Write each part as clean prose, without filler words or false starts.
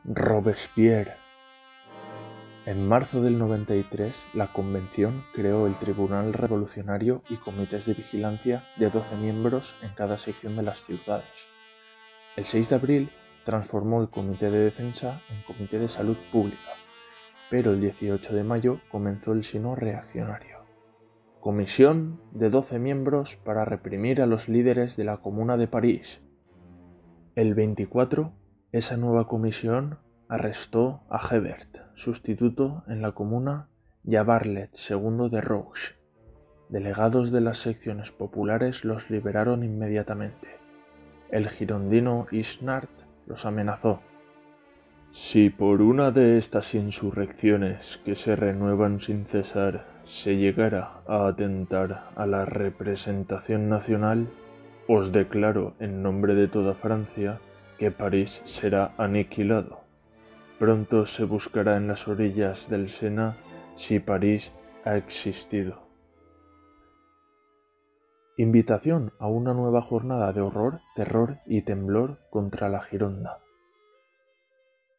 Robespierre. En marzo del 93, la Convención creó el Tribunal Revolucionario y comités de vigilancia de 12 miembros en cada sección de las ciudades. El 6 de abril transformó el Comité de Defensa en Comité de Salud Pública, pero el 18 de mayo comenzó el sino reaccionario. Comisión de 12 miembros para reprimir a los líderes de la Comuna de París. El 24, esa nueva comisión arrestó a Hebert, sustituto en la comuna, y a Barlet, segundo de Rouge. Delegados de las secciones populares los liberaron inmediatamente. El girondino Isnard los amenazó. Si por una de estas insurrecciones que se renuevan sin cesar se llegara a atentar a la representación nacional, os declaro en nombre de toda Francia que París será aniquilado. Pronto se buscará en las orillas del Sena si París ha existido. Invitación a una nueva jornada de horror, terror y temblor contra la Gironda.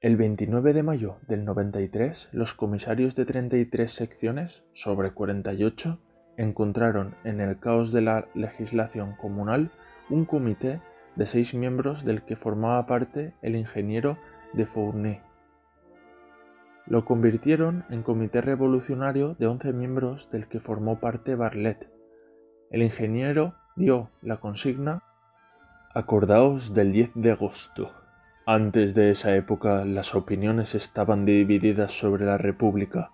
El 29 de mayo del 93, los comisarios de 33 secciones, sobre 48, encontraron en el caos de la legislación comunal un comité de 6 miembros del que formaba parte el ingeniero de Fourny. Lo convirtieron en comité revolucionario de 11 miembros del que formó parte Barlet. El ingeniero dio la consigna: acordaos del 10 de agosto. Antes de esa época las opiniones estaban divididas sobre la República,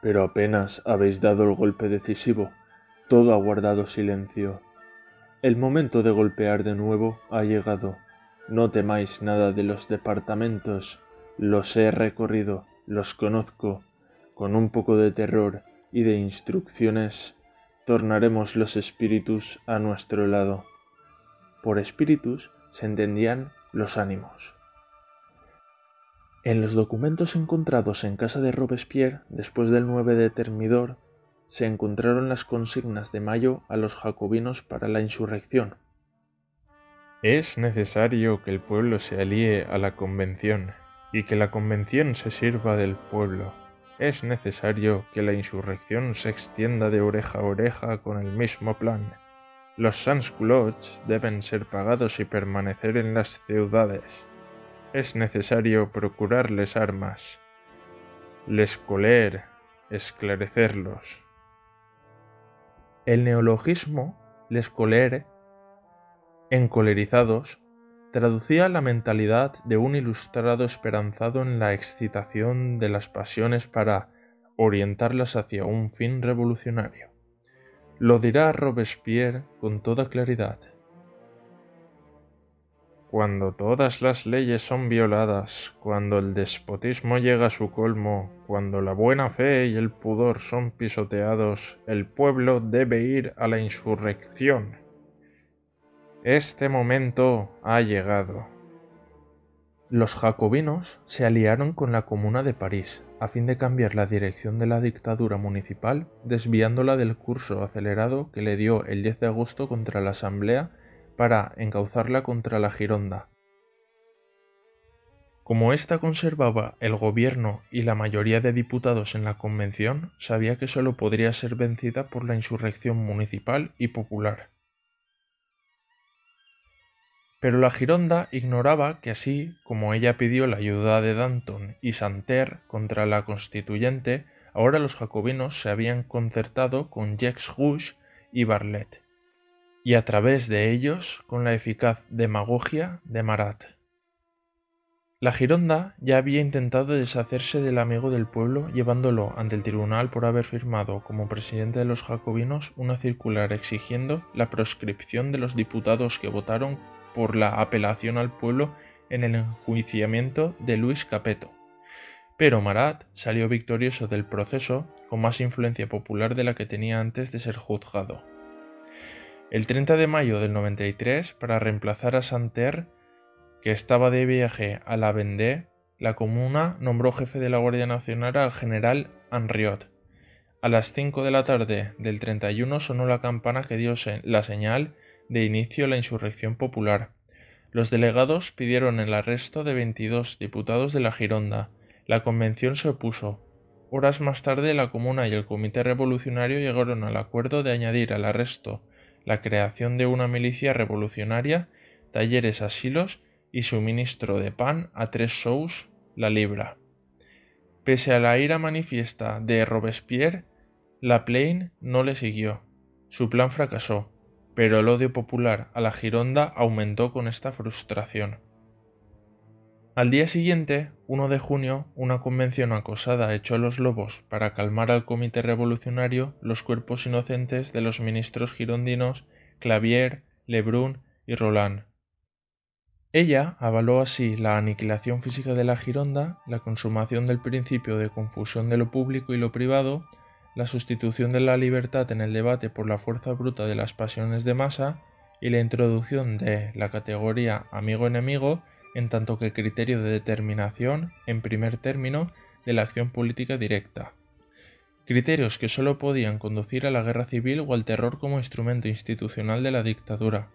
pero apenas habéis dado el golpe decisivo, todo ha guardado silencio. El momento de golpear de nuevo ha llegado. No temáis nada de los departamentos, los he recorrido, los conozco. Con un poco de terror y de instrucciones, tornaremos los espíritus a nuestro lado. Por espíritus se entendían los ánimos. En los documentos encontrados en casa de Robespierre, después del 9 de Thermidor, se encontraron las consignas de mayo a los jacobinos para la insurrección. Es necesario que el pueblo se alíe a la Convención y que la Convención se sirva del pueblo. Es necesario que la insurrección se extienda de oreja a oreja con el mismo plan. Los sans-culottes deben ser pagados y permanecer en las ciudades. Es necesario procurarles armas. Les coler, esclarecerlos. El neologismo les colere, encolerizados, traducía la mentalidad de un ilustrado esperanzado en la excitación de las pasiones para orientarlas hacia un fin revolucionario. Lo dirá Robespierre con toda claridad. Cuando todas las leyes son violadas, cuando el despotismo llega a su colmo, cuando la buena fe y el pudor son pisoteados, el pueblo debe ir a la insurrección. Este momento ha llegado. Los jacobinos se aliaron con la Comuna de París a fin de cambiar la dirección de la dictadura municipal, desviándola del curso acelerado que le dio el 10 de agosto contra la Asamblea para encauzarla contra la Gironda. Como ésta conservaba el gobierno y la mayoría de diputados en la Convención, sabía que solo podría ser vencida por la insurrección municipal y popular. Pero la Gironda ignoraba que así como ella pidió la ayuda de Danton y Santerre contra la constituyente, ahora los jacobinos se habían concertado con Jacques Rouge y Barlet, y a través de ellos con la eficaz demagogia de Marat. La Gironda ya había intentado deshacerse del amigo del pueblo llevándolo ante el tribunal por haber firmado como presidente de los jacobinos una circular exigiendo la proscripción de los diputados que votaron por la apelación al pueblo en el enjuiciamiento de Luis Capetto. Pero Marat salió victorioso del proceso con más influencia popular de la que tenía antes de ser juzgado. El 30 de mayo del 93, para reemplazar a Santerre, que estaba de viaje a la Vendée, la comuna nombró jefe de la Guardia Nacional al general Henriot. A las 5 de la tarde del 31 sonó la campana que dio la señal de inicio a la insurrección popular. Los delegados pidieron el arresto de 22 diputados de la Gironda. La convención se opuso. Horas más tarde, la Comuna y el Comité Revolucionario llegaron al acuerdo de añadir al arresto la creación de una milicia revolucionaria, talleres, asilos y suministro de pan a 3 sous la libra. Pese a la ira manifiesta de Robespierre, la Plaine no le siguió. Su plan fracasó, pero el odio popular a la Gironda aumentó con esta frustración. Al día siguiente, 1 de junio, una convención acosada echó a los lobos para calmar al Comité Revolucionario los cuerpos inocentes de los ministros girondinos Clavier, Lebrun y Roland. Ella avaló así la aniquilación física de la Gironda, la consumación del principio de confusión de lo público y lo privado, la sustitución de la libertad en el debate por la fuerza bruta de las pasiones de masa y la introducción de la categoría amigo-enemigo en tanto que criterio de determinación, en primer término, de la acción política directa. Criterios que sólo podían conducir a la guerra civil o al terror como instrumento institucional de la dictadura.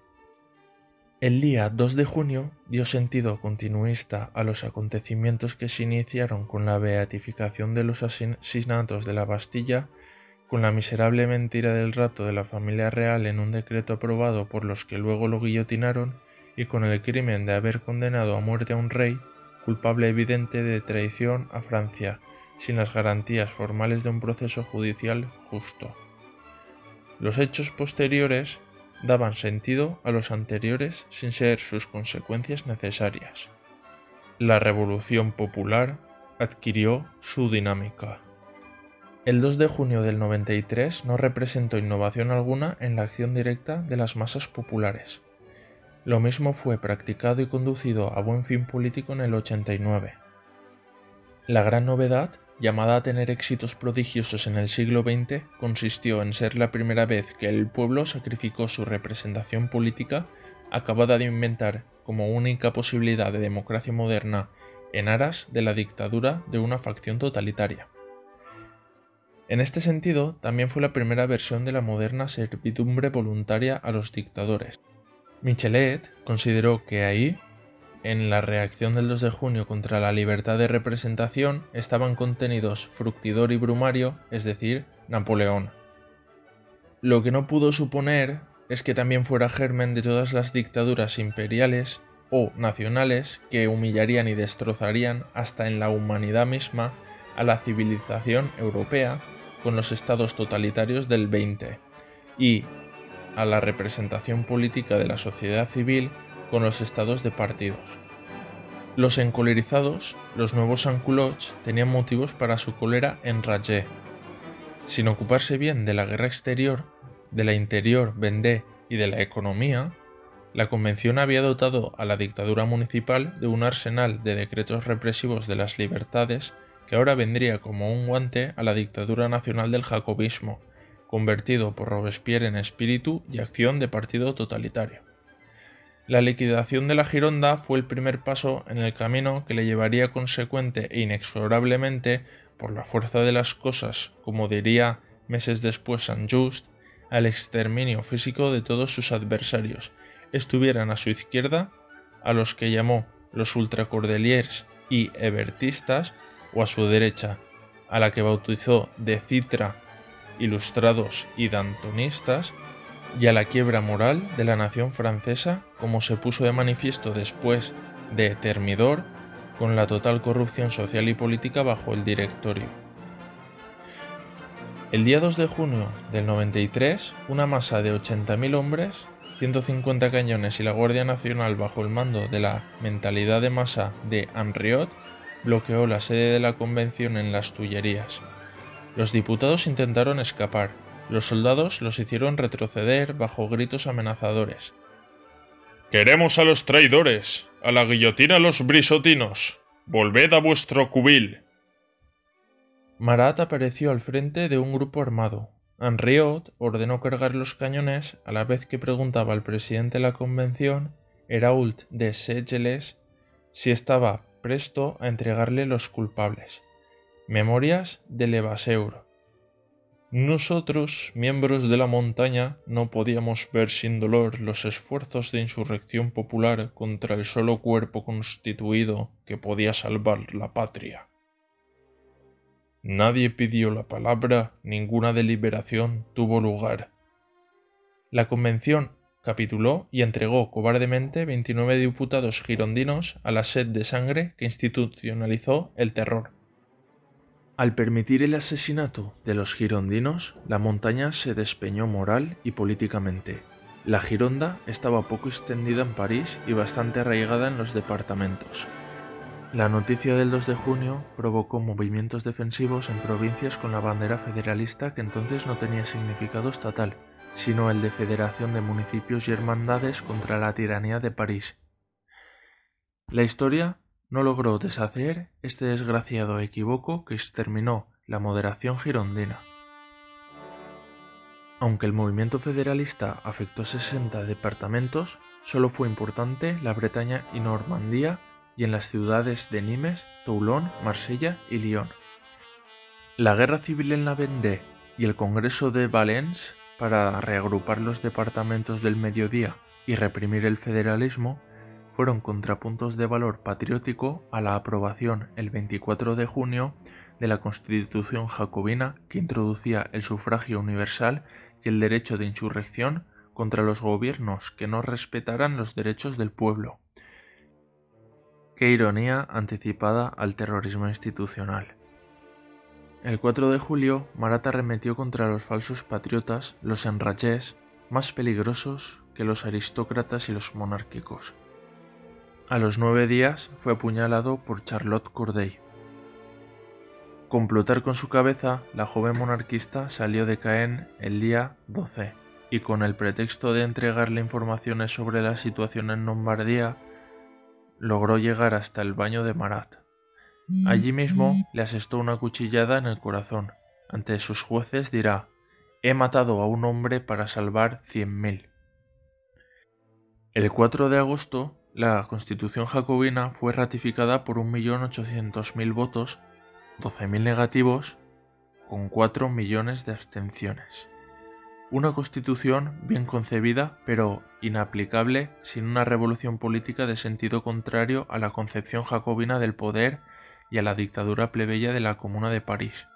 El día 2 de junio dio sentido continuista a los acontecimientos que se iniciaron con la beatificación de los asesinatos de la Bastilla, con la miserable mentira del rapto de la familia real en un decreto aprobado por los que luego lo guillotinaron, y con el crimen de haber condenado a muerte a un rey, culpable evidente de traición a Francia, sin las garantías formales de un proceso judicial justo. Los hechos posteriores daban sentido a los anteriores sin ser sus consecuencias necesarias. La Revolución Popular adquirió su dinámica. El 2 de junio del 93 no representó innovación alguna en la acción directa de las masas populares. Lo mismo fue practicado y conducido a buen fin político en el 89. La gran novedad, llamada a tener éxitos prodigiosos en el siglo XX, consistió en ser la primera vez que el pueblo sacrificó su representación política, acabada de inventar como única posibilidad de democracia moderna, en aras de la dictadura de una facción totalitaria. En este sentido, también fue la primera versión de la moderna servidumbre voluntaria a los dictadores. Michelet consideró que ahí, en la reacción del 2 de junio contra la libertad de representación, estaban contenidos Fructidor y Brumario, es decir, Napoleón. Lo que no pudo suponer es que también fuera germen de todas las dictaduras imperiales o nacionales que humillarían y destrozarían hasta en la humanidad misma a la civilización europea con los estados totalitarios del XX y a la representación política de la sociedad civil con los estados de partidos. Los encolerizados, los nuevos sans-culottes, tenían motivos para su cólera enragée. Sin ocuparse bien de la guerra exterior, de la interior, Vendée y de la economía, la Convención había dotado a la dictadura municipal de un arsenal de decretos represivos de las libertades que ahora vendría como un guante a la dictadura nacional del jacobismo, convertido por Robespierre en espíritu y acción de partido totalitario. La liquidación de la Gironda fue el primer paso en el camino que le llevaría consecuente e inexorablemente, por la fuerza de las cosas, como diría meses después Saint-Just, al exterminio físico de todos sus adversarios, estuvieran a su izquierda, a los que llamó los ultracordeliers y hebertistas, o a su derecha, a la que bautizó de Citra, ilustrados y dantonistas, y a la quiebra moral de la nación francesa, como se puso de manifiesto después de Thermidor, con la total corrupción social y política bajo el Directorio. El día 2 de junio del 93, una masa de 80.000 hombres, 150 cañones y la Guardia Nacional bajo el mando de la mentalidad de masa de Henriot bloqueó la sede de la Convención en las Tullerías. Los diputados intentaron escapar, los soldados los hicieron retroceder bajo gritos amenazadores. «¡Queremos a los traidores! ¡A la guillotina a los brisotinos! ¡Volved a vuestro cubil!». Marat apareció al frente de un grupo armado. Henriot ordenó cargar los cañones a la vez que preguntaba al presidente de la Convención, Hérault de Seychelles, si estaba presto a entregarle los culpables. Memorias de Levasseur. Nosotros, miembros de la montaña, no podíamos ver sin dolor los esfuerzos de insurrección popular contra el solo cuerpo constituido que podía salvar la patria. Nadie pidió la palabra, ninguna deliberación tuvo lugar. La convención capituló y entregó cobardemente 29 diputados girondinos a la sed de sangre que institucionalizó el terror. Al permitir el asesinato de los girondinos, la montaña se despeñó moral y políticamente. La Gironda estaba poco extendida en París y bastante arraigada en los departamentos. La noticia del 2 de junio provocó movimientos defensivos en provincias con la bandera federalista que entonces no tenía significado estatal, sino el de federación de municipios y hermandades contra la tiranía de París. La historia no logró deshacer este desgraciado equívoco que exterminó la moderación girondina. Aunque el movimiento federalista afectó 60 departamentos, solo fue importante la Bretaña y Normandía y en las ciudades de Nimes, Toulon, Marsella y Lyon. La guerra civil en la Vendée y el Congreso de Valence para reagrupar los departamentos del mediodía y reprimir el federalismo fueron contrapuntos de valor patriótico a la aprobación el 24 de junio de la Constitución jacobina que introducía el sufragio universal y el derecho de insurrección contra los gobiernos que no respetaran los derechos del pueblo. Qué ironía anticipada al terrorismo institucional. El 4 de julio, Marat arremetió contra los falsos patriotas, los enragés, más peligrosos que los aristócratas y los monárquicos. A los 9 días fue apuñalado por Charlotte Corday. Complotar con su cabeza, la joven monarquista salió de Caen el día 12 y con el pretexto de entregarle informaciones sobre la situación en Lombardía, logró llegar hasta el baño de Marat. Allí mismo le asestó una cuchillada en el corazón. Ante sus jueces dirá: «He matado a un hombre para salvar 100.000». El 4 de agosto, la Constitución jacobina fue ratificada por 1.800.000 votos, 12.000 negativos, con 4 millones de abstenciones. Una constitución bien concebida, pero inaplicable sin una revolución política de sentido contrario a la concepción jacobina del poder y a la dictadura plebeya de la Comuna de París.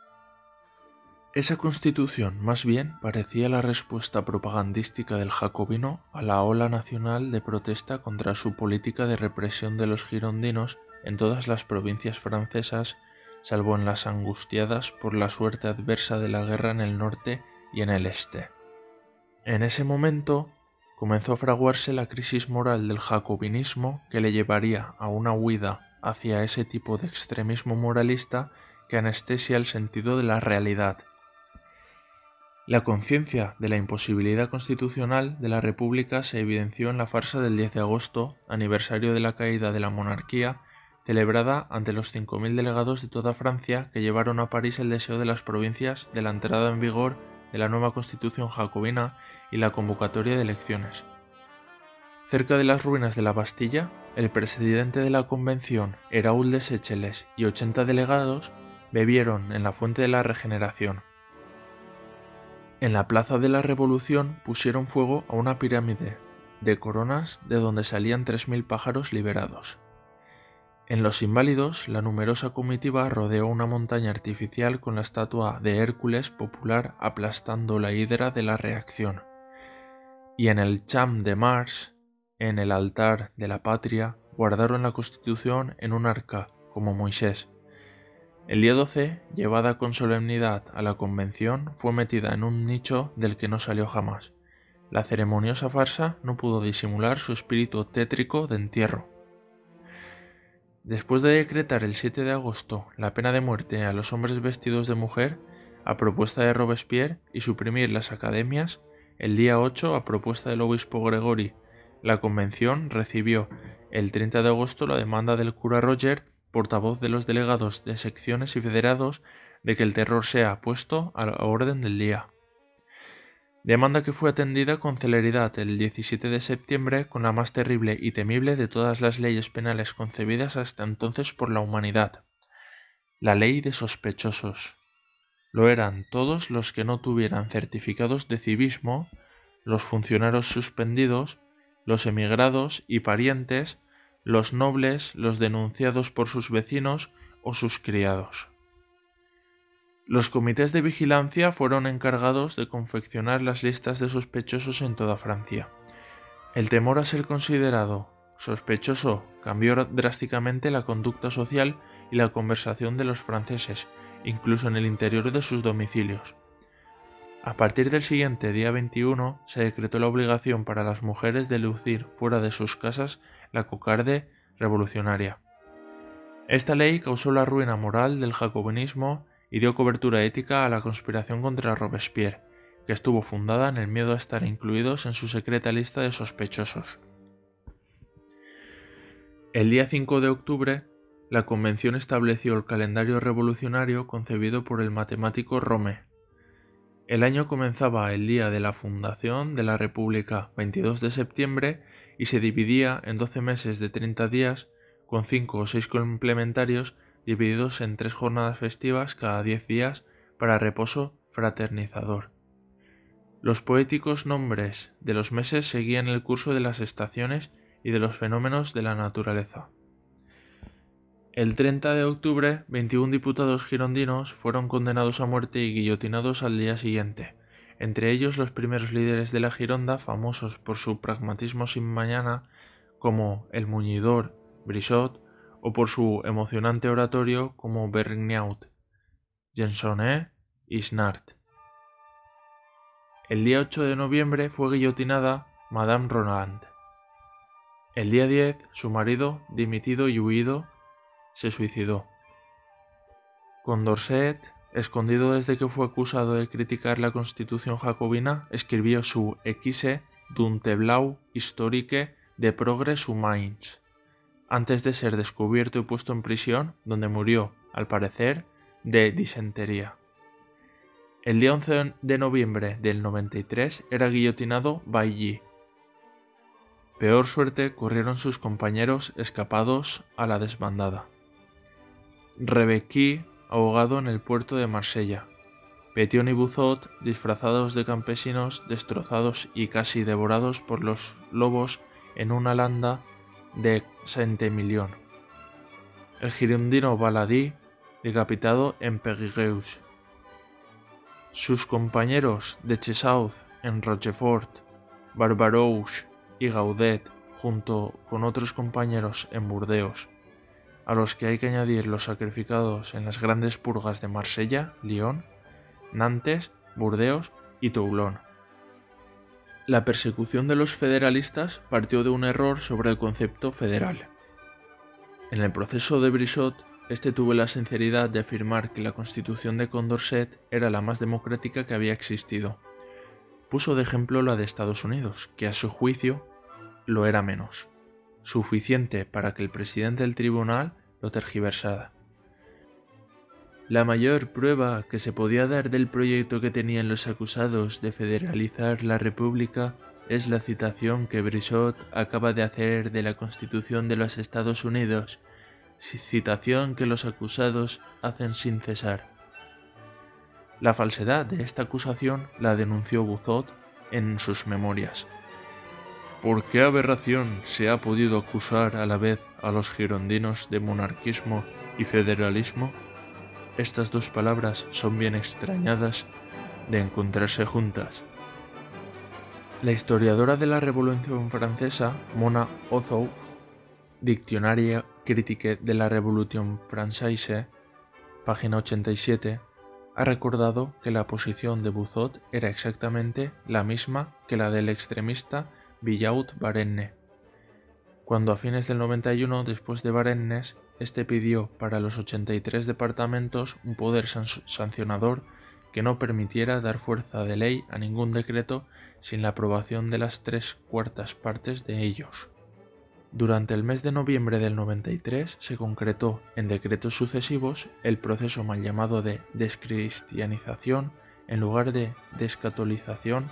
Esa constitución más bien parecía la respuesta propagandística del jacobino a la ola nacional de protesta contra su política de represión de los girondinos en todas las provincias francesas, salvo en las angustiadas por la suerte adversa de la guerra en el norte y en el este. En ese momento comenzó a fraguarse la crisis moral del jacobinismo que le llevaría a una huida hacia ese tipo de extremismo moralista que anestesia el sentido de la realidad. La conciencia de la imposibilidad constitucional de la República se evidenció en la farsa del 10 de agosto, aniversario de la caída de la monarquía, celebrada ante los 5.000 delegados de toda Francia que llevaron a París el deseo de las provincias de la entrada en vigor de la nueva Constitución jacobina y la convocatoria de elecciones. Cerca de las ruinas de la Bastilla, el presidente de la Convención, Herault de Seychelles, y 80 delegados bebieron en la fuente de la regeneración. En la Plaza de la Revolución pusieron fuego a una pirámide de coronas de donde salían 3.000 pájaros liberados. En Los Inválidos, la numerosa comitiva rodeó una montaña artificial con la estatua de Hércules popular aplastando la hidra de la reacción. Y en el Champ de Mars, en el altar de la patria, guardaron la Constitución en un arca, como Moisés. El día 12, llevada con solemnidad a la Convención, fue metida en un nicho del que no salió jamás. La ceremoniosa farsa no pudo disimular su espíritu tétrico de entierro. Después de decretar el 7 de agosto la pena de muerte a los hombres vestidos de mujer, a propuesta de Robespierre, y suprimir las academias, el día 8, a propuesta del obispo Gregory, la Convención recibió el 30 de agosto la demanda del cura Roger, portavoz de los delegados de secciones y federados, de que el terror sea puesto a la orden del día. Demanda que fue atendida con celeridad el 17 de septiembre con la más terrible y temible de todas las leyes penales concebidas hasta entonces por la humanidad: la ley de sospechosos. Lo eran todos los que no tuvieran certificados de civismo, los funcionarios suspendidos, los emigrados y parientes, los nobles, los denunciados por sus vecinos o sus criados. Los comités de vigilancia fueron encargados de confeccionar las listas de sospechosos en toda Francia. El temor a ser considerado sospechoso cambió drásticamente la conducta social y la conversación de los franceses, incluso en el interior de sus domicilios. A partir del siguiente día 21 se decretó la obligación para las mujeres de lucir fuera de sus casas la cocarde revolucionaria. Esta ley causó la ruina moral del jacobinismo y dio cobertura ética a la conspiración contra Robespierre, que estuvo fundada en el miedo a estar incluidos en su secreta lista de sospechosos. El día 5 de octubre, la Convención estableció el calendario revolucionario concebido por el matemático Rome. El año comenzaba el día de la fundación de la República, 22 de septiembre, y se dividía en 12 meses de 30 días, con 5 o 6 complementarios divididos en 3 jornadas festivas cada 10 días para reposo fraternizador. Los poéticos nombres de los meses seguían el curso de las estaciones y de los fenómenos de la naturaleza. El 30 de octubre, 21 diputados girondinos fueron condenados a muerte y guillotinados al día siguiente, entre ellos los primeros líderes de la Gironda famosos por su pragmatismo sin mañana, como el muñidor Brissot, o por su emocionante oratorio como Vergniaud, Gensonné y Snart. El día 8 de noviembre fue guillotinada Madame Roland. El día 10, su marido, dimitido y huido, se suicidó. Condorcet, escondido desde que fue acusado de criticar la constitución jacobina, escribió su Equise d'un tableau historique de progrès humains, antes de ser descubierto y puesto en prisión, donde murió, al parecer, de disentería. El día 11 de noviembre del 93 era guillotinado Bailly. Peor suerte corrieron sus compañeros escapados a la desbandada. Rebequí, ahogado en el puerto de Marsella. Pétion y Buzot, disfrazados de campesinos, destrozados y casi devorados por los lobos en una landa de Saint-Emilion. El girondino Baladí, decapitado en Périgueux. Sus compañeros de Chessaud en Rochefort, Barbarouche y Gaudet, junto con otros compañeros en Burdeos, a los que hay que añadir los sacrificados en las grandes purgas de Marsella, Lyon, Nantes, Burdeos y Toulon. La persecución de los federalistas partió de un error sobre el concepto federal. En el proceso de Brissot, este tuvo la sinceridad de afirmar que la constitución de Condorcet era la más democrática que había existido. Puso de ejemplo la de Estados Unidos, que a su juicio lo era menos, suficiente para que el presidente del tribunal lo tergiversara. La mayor prueba que se podía dar del proyecto que tenían los acusados de federalizar la República es la citación que Brissot acaba de hacer de la Constitución de los Estados Unidos, citación que los acusados hacen sin cesar. La falsedad de esta acusación la denunció Buzot en sus memorias. ¿Por qué aberración se ha podido acusar a la vez a los girondinos de monarquismo y federalismo? Estas dos palabras son bien extrañadas de encontrarse juntas. La historiadora de la Revolución Francesa, Mona Ozouf, Dictionnaire critique de la Révolution Française, página 87, ha recordado que la posición de Buzot era exactamente la misma que la del extremista Billaud-Varenne. Cuando a fines del 91, después de Varennes, este pidió para los 83 departamentos un poder sancionador que no permitiera dar fuerza de ley a ningún decreto sin la aprobación de las 3/4 partes de ellos. Durante el mes de noviembre del 93 se concretó en decretos sucesivos el proceso mal llamado de descristianización en lugar de descatolización,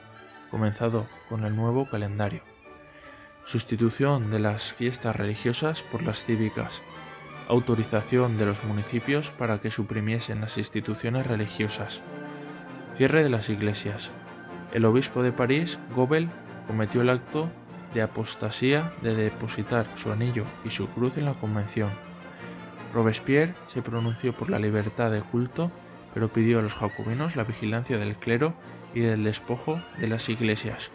comenzado con el nuevo calendario. Sustitución de las fiestas religiosas por las cívicas. Autorización de los municipios para que suprimiesen las instituciones religiosas. Cierre de las iglesias. El obispo de París, Gobel, cometió el acto de apostasía de depositar su anillo y su cruz en la convención. Robespierre se pronunció por la libertad de culto, pero pidió a los jacobinos la vigilancia del clero y del despojo de las iglesias.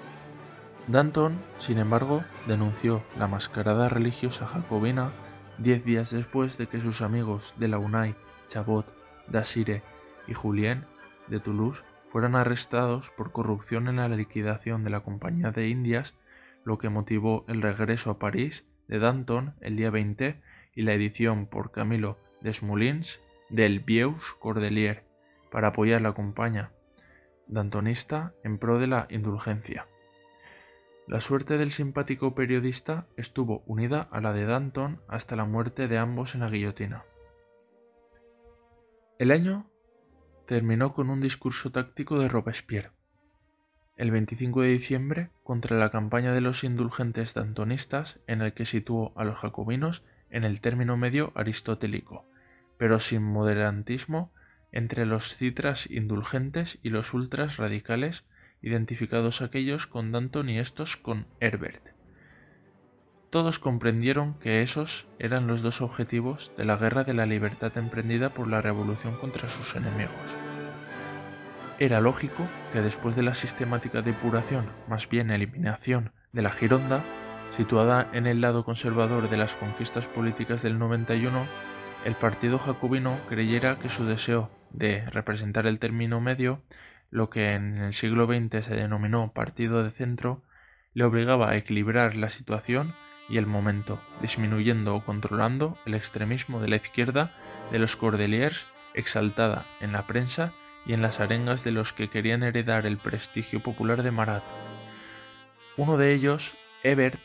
Danton, sin embargo, denunció la mascarada religiosa jacobina 10 días después de que sus amigos de Launay, Chabot, Dassire y Julien de Toulouse fueran arrestados por corrupción en la liquidación de la Compañía de Indias, lo que motivó el regreso a París de Danton el día 20 y la edición por Camilo Desmoulins del Vieux Cordelier para apoyar la campaña dantonista en pro de la indulgencia. La suerte del simpático periodista estuvo unida a la de Danton hasta la muerte de ambos en la guillotina. El año terminó con un discurso táctico de Robespierre. El 25 de diciembre, contra la campaña de los indulgentes dantonistas, en el que situó a los jacobinos en el término medio aristotélico, pero sin moderantismo entre los citras indulgentes y los ultras radicales, identificados aquellos con Danton y estos con Herbert. Todos comprendieron que esos eran los dos objetivos de la guerra de la libertad emprendida por la revolución contra sus enemigos. Era lógico que después de la sistemática depuración, más bien eliminación, de la Gironda, situada en el lado conservador de las conquistas políticas del 91, el partido jacobino creyera que su deseo de representar el término medio, lo que en el siglo XX se denominó partido de centro, le obligaba a equilibrar la situación y el momento, disminuyendo o controlando el extremismo de la izquierda de los Cordeliers, exaltada en la prensa y en las arengas de los que querían heredar el prestigio popular de Marat. Uno de ellos, Hebert,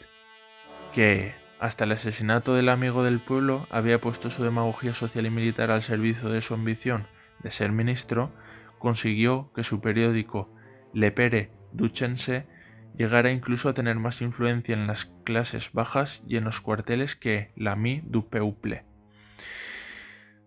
que hasta el asesinato del amigo del pueblo había puesto su demagogia social y militar al servicio de su ambición de ser ministro, consiguió que su periódico Le Pere Duchesne llegara incluso a tener más influencia en las clases bajas y en los cuarteles que l'Ami du Peuple.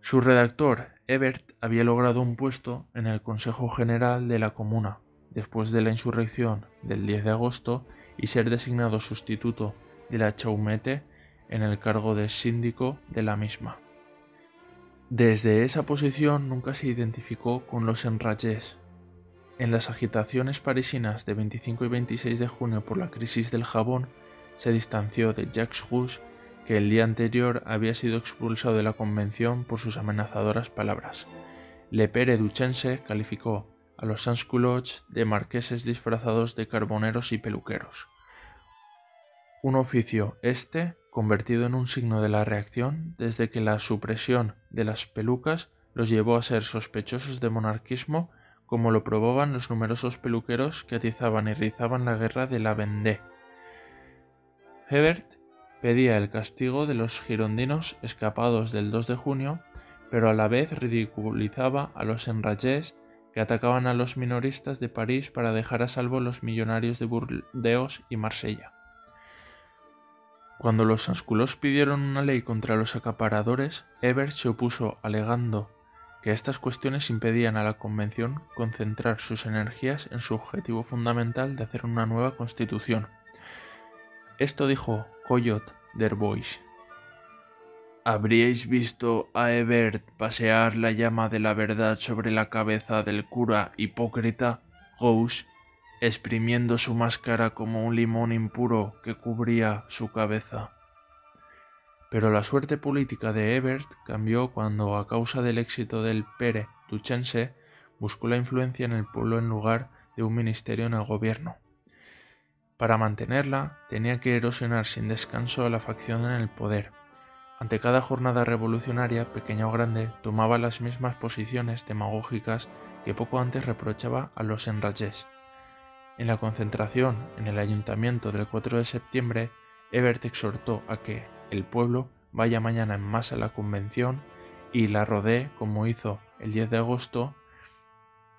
Su redactor, Hebert, había logrado un puesto en el Consejo General de la Comuna después de la insurrección del 10 de agosto y ser designado sustituto de la Chaumette en el cargo de síndico de la misma. Desde esa posición nunca se identificó con los enragés. En las agitaciones parisinas de 25 y 26 de junio por la crisis del jabón, se distanció de Jacques Rouge, que el día anterior había sido expulsado de la convención por sus amenazadoras palabras. Le Pere Duchesne calificó a los sans-culottes de marqueses disfrazados de carboneros y peluqueros. Un oficio convertido en un signo de la reacción desde que la supresión de las pelucas los llevó a ser sospechosos de monarquismo, como lo probaban los numerosos peluqueros que atizaban y rizaban la guerra de la Vendée. Hebert pedía el castigo de los girondinos escapados del 2 de junio, pero a la vez ridiculizaba a los enragés que atacaban a los minoristas de París para dejar a salvo los millonarios de Burdeos y Marsella. Cuando los sans-culottes pidieron una ley contra los acaparadores, Hebert se opuso alegando que estas cuestiones impedían a la Convención concentrar sus energías en su objetivo fundamental de hacer una nueva constitución. Esto dijo Collot d'Herbois: ¿habríais visto a Hebert pasear la llama de la verdad sobre la cabeza del cura hipócrita Rouge, exprimiendo su máscara como un limón impuro que cubría su cabeza? Pero la suerte política de Hebert cambió cuando, a causa del éxito del Pere Duchesne, buscó la influencia en el pueblo en lugar de un ministerio en el gobierno. Para mantenerla, tenía que erosionar sin descanso a la facción en el poder. Ante cada jornada revolucionaria, pequeña o grande, tomaba las mismas posiciones demagógicas que poco antes reprochaba a los enragés. En la concentración en el ayuntamiento del 4 de septiembre, Hebert exhortó a que el pueblo vaya mañana en masa a la convención y la rodee como hizo el 10 de agosto,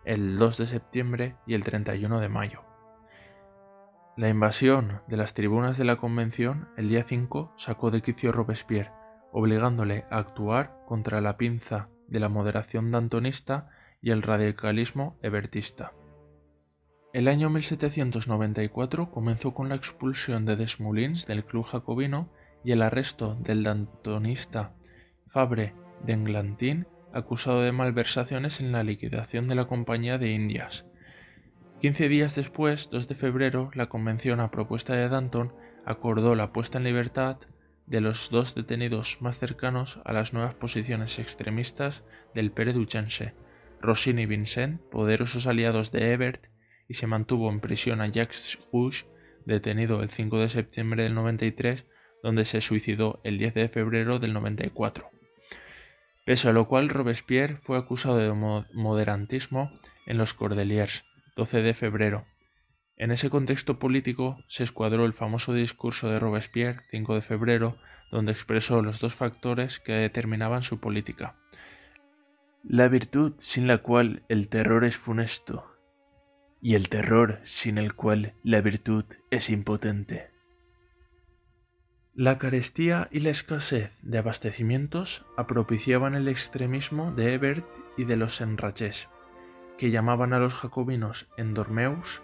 el 2 de septiembre y el 31 de mayo. La invasión de las tribunas de la convención el día 5 sacó de quicio a Robespierre, obligándole a actuar contra la pinza de la moderación dantonista y el radicalismo hebertista. El año 1794 comenzó con la expulsión de Desmoulins del club jacobino y el arresto del dantonista Fabre d'Englantin, acusado de malversaciones en la liquidación de la Compañía de Indias. 15 días después, 2 de febrero, la convención a propuesta de Danton acordó la puesta en libertad de los 2 detenidos más cercanos a las nuevas posiciones extremistas del Pere Duchesne, Rosine y Vincent, poderosos aliados de Hebert, y se mantuvo en prisión a Jacques Rouge, detenido el 5 de septiembre del 93, donde se suicidó el 10 de febrero del 94. Pese a lo cual, Robespierre fue acusado de moderantismo en los Cordeliers, 12 de febrero. En ese contexto político se escuadró el famoso discurso de Robespierre, 5 de febrero, donde expresó los 2 factores que determinaban su política: la virtud sin la cual el terror es funesto, y el terror sin el cual la virtud es impotente. La carestía y la escasez de abastecimientos propiciaban el extremismo de Hebert y de los Enragés, que llamaban a los jacobinos endormeus.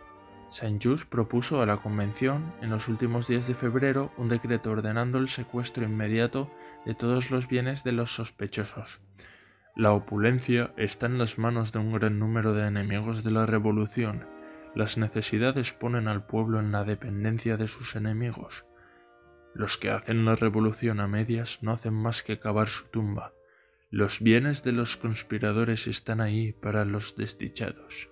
Saint-Just propuso a la Convención en los últimos días de febrero un decreto ordenando el secuestro inmediato de todos los bienes de los sospechosos. La opulencia está en las manos de un gran número de enemigos de la revolución. Las necesidades ponen al pueblo en la dependencia de sus enemigos. Los que hacen la revolución a medias no hacen más que cavar su tumba. Los bienes de los conspiradores están ahí para los desdichados.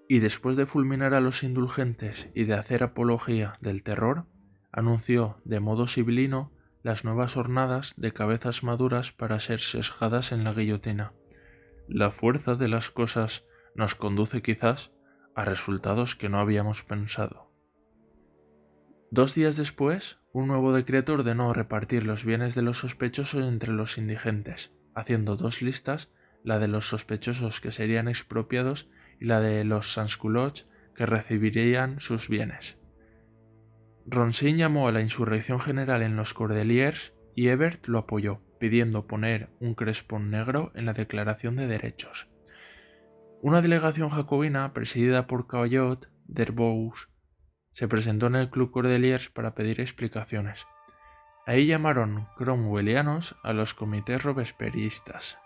Y después de fulminar a los indulgentes y de hacer apología del terror, anunció de modo sibilino las nuevas hornadas de cabezas maduras para ser sesgadas en la guillotina. La fuerza de las cosas nos conduce quizás a resultados que no habíamos pensado. 2 días después, un nuevo decreto ordenó repartir los bienes de los sospechosos entre los indigentes, haciendo 2 listas, la de los sospechosos que serían expropiados y la de los sansculottes que recibirían sus bienes. Ronsard llamó a la insurrección general en los Cordeliers y Hebert lo apoyó, pidiendo poner un crespón negro en la Declaración de Derechos. Una delegación jacobina, presidida por Caillot d'Herbois, se presentó en el Club Cordeliers para pedir explicaciones. Ahí llamaron cromwellianos a los comités robespierristas.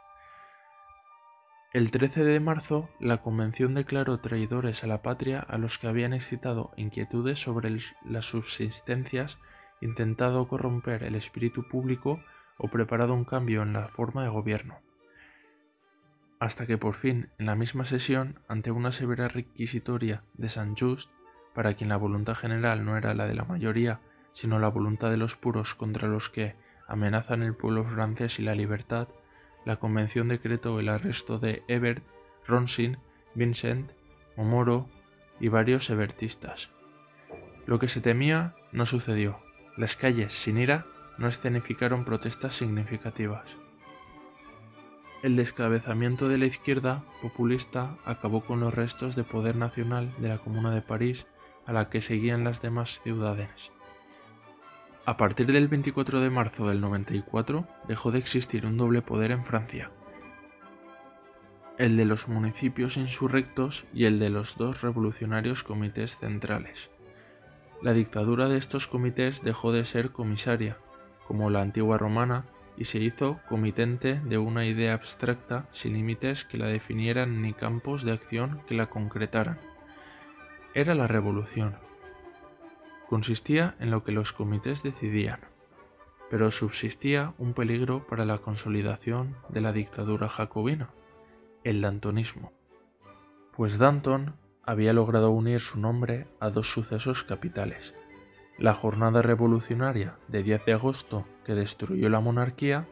El 13 de marzo, la Convención declaró traidores a la patria a los que habían excitado inquietudes sobre las subsistencias, intentado corromper el espíritu público o preparado un cambio en la forma de gobierno. Hasta que por fin, en la misma sesión, ante una severa requisitoria de Saint-Just, para quien la voluntad general no era la de la mayoría, sino la voluntad de los puros contra los que amenazan el pueblo francés y la libertad, la Convención decretó el arresto de Hebert, Ronsard, Vincent, Momoro y varios hebertistas. Lo que se temía no sucedió. Las calles, sin ira, no escenificaron protestas significativas. El descabezamiento de la izquierda populista acabó con los restos de poder nacional de la Comuna de París, a la que seguían las demás ciudades. A partir del 24 de marzo del 94 dejó de existir un doble poder en Francia, el de los municipios insurrectos y el de los 2 revolucionarios comités centrales. La dictadura de estos comités dejó de ser comisaria, como la antigua romana, y se hizo comitente de una idea abstracta sin límites que la definieran ni campos de acción que la concretaran. Era la revolución. Consistía en lo que los comités decidían, pero subsistía un peligro para la consolidación de la dictadura jacobina, el dantonismo, pues Danton había logrado unir su nombre a 2 sucesos capitales: la jornada revolucionaria de 10 de agosto que destruyó la monarquía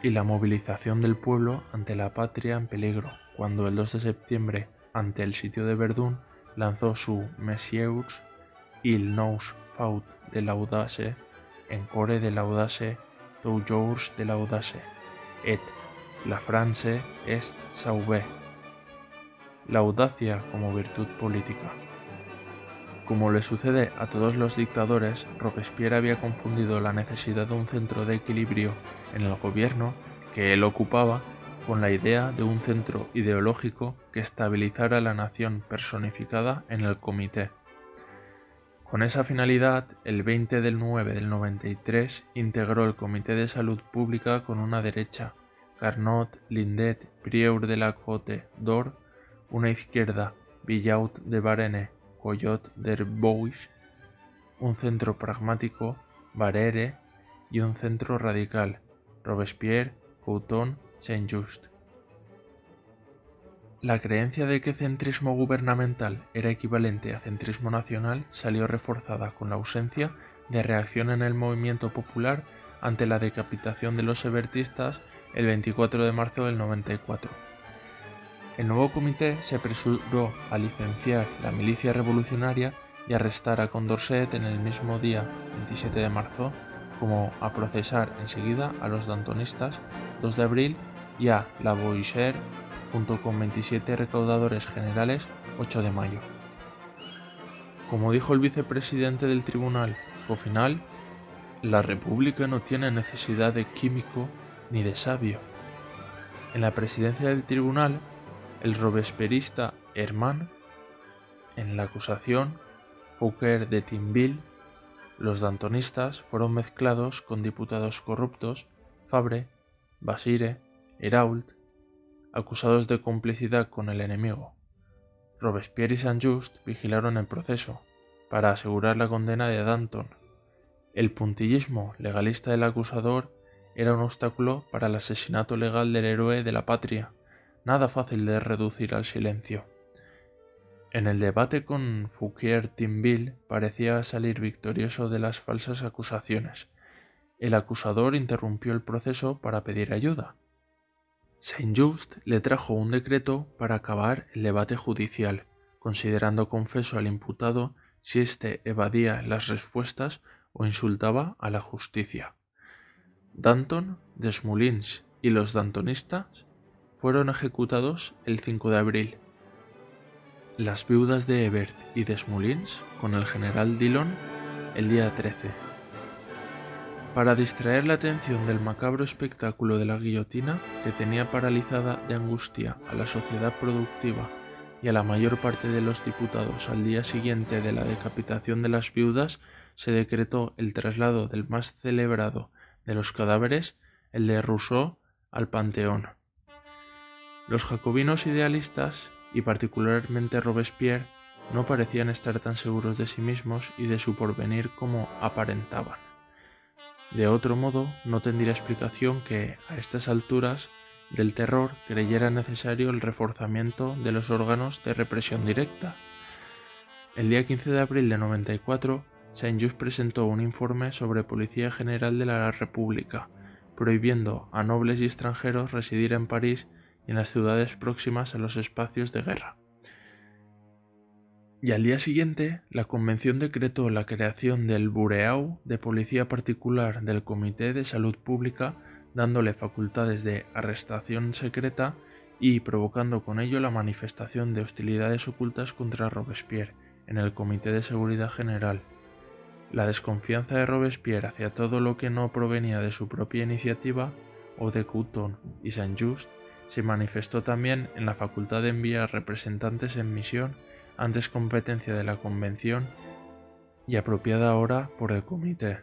y la movilización del pueblo ante la patria en peligro, cuando el 2 de septiembre, ante el sitio de Verdún, lanzó su Messieurs, il nous faut de l'audace, encore de l'audace, toujours de l'audace, et la France est sauvée. La audacia como virtud política. Como le sucede a todos los dictadores, Robespierre había confundido la necesidad de un centro de equilibrio en el gobierno que él ocupaba con la idea de un centro ideológico que estabilizara la nación personificada en el comité. Con esa finalidad, el 20 del 9 del 93 integró el Comité de Salud Pública con una derecha, Carnot, Lindet, Prieur de la Côte d'Or, una izquierda, Billaud de Varenne, Collot d'Herbois, un centro pragmático, Barère, y un centro radical, Robespierre, Couthon, Saint-Just. La creencia de que centrismo gubernamental era equivalente a centrismo nacional salió reforzada con la ausencia de reacción en el movimiento popular ante la decapitación de los sebertistas el 24 de marzo del 94. El nuevo comité se apresuró a licenciar la milicia revolucionaria y arrestar a Condorcet en el mismo día, 27 de marzo, como a procesar enseguida a los dantonistas, 2 de abril, y a Lavoisier, junto con 27 recaudadores generales, 8 de mayo. Como dijo el vicepresidente del tribunal, Coffenal, la República no tiene necesidad de químico ni de sabio. En la presidencia del tribunal, el robespierrista Herman, en la acusación, Fouquer de Tinville, los dantonistas fueron mezclados con diputados corruptos, Fabre, Basire, Hérault, acusados de complicidad con el enemigo. Robespierre y Saint-Just vigilaron el proceso, para asegurar la condena de Danton. El puntillismo legalista del acusador era un obstáculo para el asesinato legal del héroe de la patria, nada fácil de reducir al silencio. En el debate con Fouquier-Tinville parecía salir victorioso de las falsas acusaciones. El acusador interrumpió el proceso para pedir ayuda. Saint-Just le trajo un decreto para acabar el debate judicial, considerando confeso al imputado si éste evadía las respuestas o insultaba a la justicia. Danton, Desmoulins y los dantonistas fueron ejecutados el 5 de abril. Las viudas de Hebert y Desmoulins con el general Dillon el día 13. Para distraer la atención del macabro espectáculo de la guillotina, que tenía paralizada de angustia a la sociedad productiva y a la mayor parte de los diputados al día siguiente de la decapitación de las viudas, se decretó el traslado del más celebrado de los cadáveres, el de Rousseau, al Panteón. Los jacobinos idealistas, y particularmente Robespierre, no parecían estar tan seguros de sí mismos y de su porvenir como aparentaban. De otro modo, no tendría explicación que, a estas alturas del terror, creyera necesario el reforzamiento de los órganos de represión directa. El día 15 de abril de 94, Saint-Just presentó un informe sobre Policía General de la República, prohibiendo a nobles y extranjeros residir en París y en las ciudades próximas a los espacios de guerra. Y al día siguiente, la Convención decretó la creación del Bureau de Policía Particular del Comité de Salud Pública, dándole facultades de arrestación secreta y provocando con ello la manifestación de hostilidades ocultas contra Robespierre en el Comité de Seguridad General. La desconfianza de Robespierre hacia todo lo que no provenía de su propia iniciativa, o de Couthon y Saint-Just, se manifestó también en la facultad de enviar representantes en misión, antes competencia de la Convención y apropiada ahora por el Comité.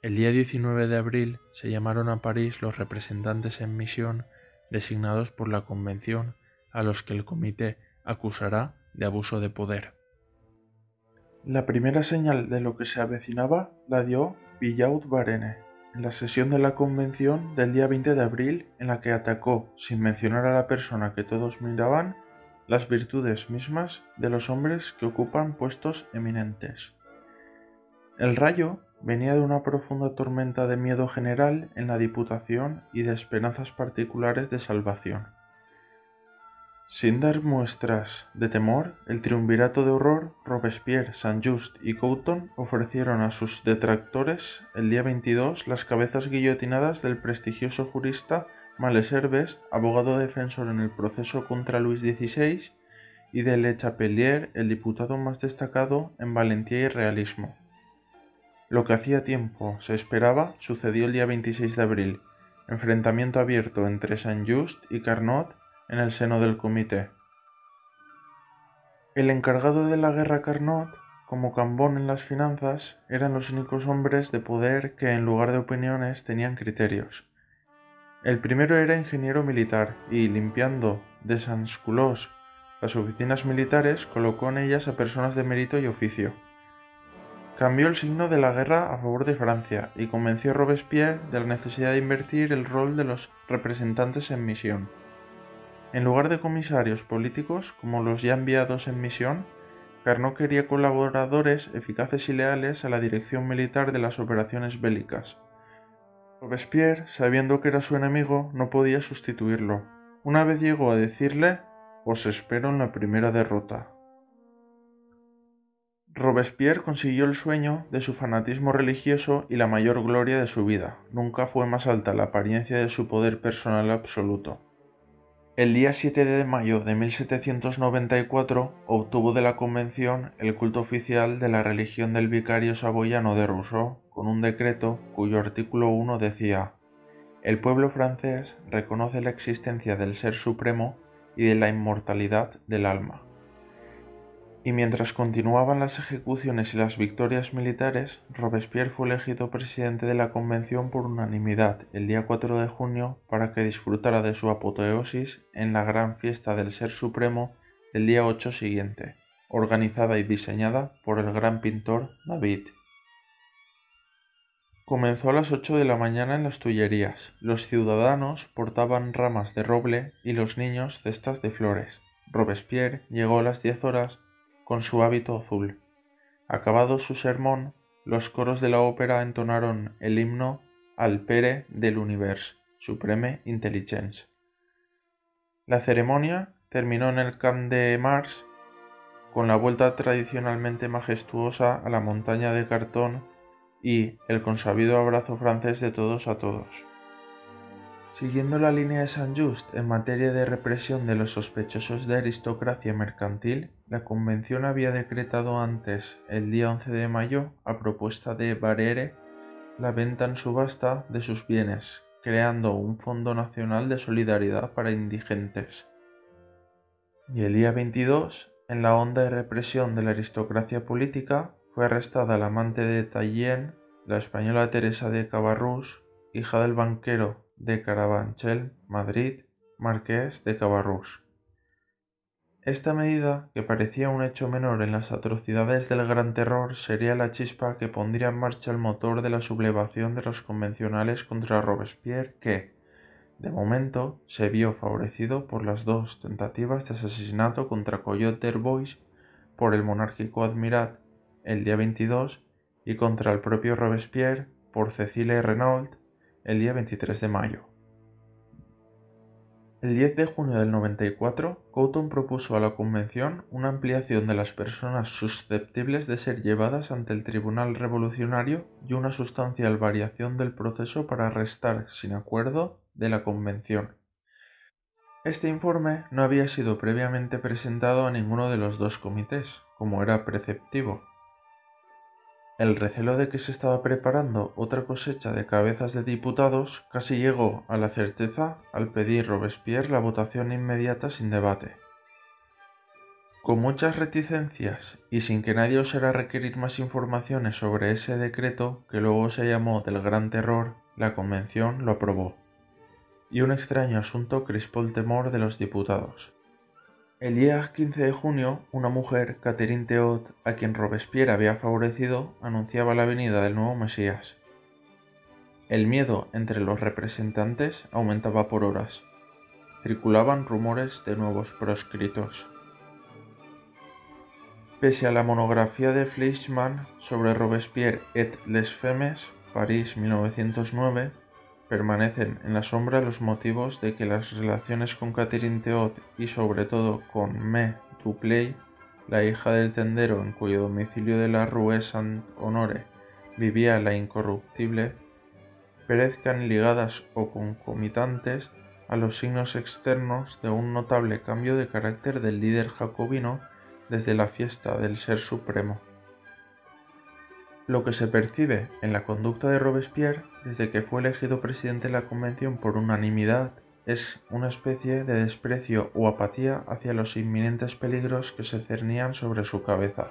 El día 19 de abril se llamaron a París los representantes en misión designados por la Convención, a los que el Comité acusará de abuso de poder. La primera señal de lo que se avecinaba la dio Billaud-Varenne en la sesión de la Convención del día 20 de abril, en la que atacó, sin mencionar a la persona que todos miraban, las virtudes mismas de los hombres que ocupan puestos eminentes. El rayo venía de una profunda tormenta de miedo general en la Diputación y de esperanzas particulares de salvación. Sin dar muestras de temor, el triunvirato de horror, Robespierre, Saint-Just y Couthon, ofrecieron a sus detractores el día 22 las cabezas guillotinadas del prestigioso jurista Malesherbes, abogado defensor en el proceso contra Luis XVI, y de Le Chapelier, el diputado más destacado en valentía y realismo. Lo que hacía tiempo se esperaba sucedió el día 26 de abril, enfrentamiento abierto entre Saint-Just y Carnot en el seno del comité. El encargado de la guerra Carnot, como Cambon en las finanzas, eran los únicos hombres de poder que en lugar de opiniones tenían criterios. El primero era ingeniero militar y, limpiando de Sansculoz las oficinas militares, colocó en ellas a personas de mérito y oficio. Cambió el signo de la guerra a favor de Francia y convenció a Robespierre de la necesidad de invertir el rol de los representantes en misión. En lugar de comisarios políticos, como los ya enviados en misión, Carnot quería colaboradores eficaces y leales a la dirección militar de las operaciones bélicas. Robespierre, sabiendo que era su enemigo, no podía sustituirlo. Una vez llegó a decirle: «Os espero en la primera derrota». Robespierre consiguió el sueño de su fanatismo religioso y la mayor gloria de su vida. Nunca fue más alta la apariencia de su poder personal absoluto. El día 7 de mayo de 1794 obtuvo de la Convención el culto oficial de la religión del vicario saboyano de Rousseau con un decreto cuyo artículo 1 decía: «El pueblo francés reconoce la existencia del Ser Supremo y de la inmortalidad del alma». Y mientras continuaban las ejecuciones y las victorias militares, Robespierre fue elegido presidente de la Convención por unanimidad el día 4 de junio para que disfrutara de su apoteosis en la gran fiesta del Ser Supremo del día 8 siguiente, organizada y diseñada por el gran pintor David. Comenzó a las 8 de la mañana en las Tullerías. Los ciudadanos portaban ramas de roble y los niños cestas de flores. Robespierre llegó a las 10 horas con su hábito azul. Acabado su sermón, los coros de la ópera entonaron el himno al Pere de l'Univers, Supreme Intelligence. La ceremonia terminó en el Camp de Mars con la vuelta tradicionalmente majestuosa a la montaña de cartón y el consabido abrazo francés de todos a todos. Siguiendo la línea de Saint-Just en materia de represión de los sospechosos de aristocracia mercantil, la Convención había decretado antes, el día 11 de mayo, a propuesta de Barère, la venta en subasta de sus bienes, creando un Fondo Nacional de Solidaridad para Indigentes. Y el día 22, en la onda de represión de la aristocracia política, fue arrestada la amante de Tallien, la española Teresa de Cabarrús, hija del banquero de Carabanchel, Madrid, marqués de Cabarrús. Esta medida, que parecía un hecho menor en las atrocidades del Gran Terror, sería la chispa que pondría en marcha el motor de la sublevación de los convencionales contra Robespierre que, de momento, se vio favorecido por las dos tentativas de asesinato contra Coyote d'Herbois por el monárquico Admirat el día 22 y contra el propio Robespierre por Cécile Renault el día 23 de mayo. El 10 de junio del 94, Couthon propuso a la Convención una ampliación de las personas susceptibles de ser llevadas ante el Tribunal Revolucionario y una sustancial variación del proceso para restar sin acuerdo de la Convención. Este informe no había sido previamente presentado a ninguno de los dos comités, como era preceptivo. El recelo de que se estaba preparando otra cosecha de cabezas de diputados casi llegó a la certeza al pedir Robespierre la votación inmediata sin debate. Con muchas reticencias y sin que nadie osara requerir más informaciones sobre ese decreto que luego se llamó del Gran Terror, la Convención lo aprobó. Y un extraño asunto crispó el temor de los diputados. El día 15 de junio, una mujer, Catherine Theot, a quien Robespierre había favorecido, anunciaba la venida del nuevo Mesías. El miedo entre los representantes aumentaba por horas. Circulaban rumores de nuevos proscritos. Pese a la monografía de Fleischmann sobre Robespierre et les femmes, París 1909, permanecen en la sombra los motivos de que las relaciones con Catherine Theot y sobre todo con Mai Duplay, la hija del tendero en cuyo domicilio de la Rue Saint-Honoré vivía la incorruptible, parezcan ligadas o concomitantes a los signos externos de un notable cambio de carácter del líder jacobino desde la fiesta del Ser Supremo. Lo que se percibe en la conducta de Robespierre desde que fue elegido presidente de la Convención por unanimidad es una especie de desprecio o apatía hacia los inminentes peligros que se cernían sobre su cabeza.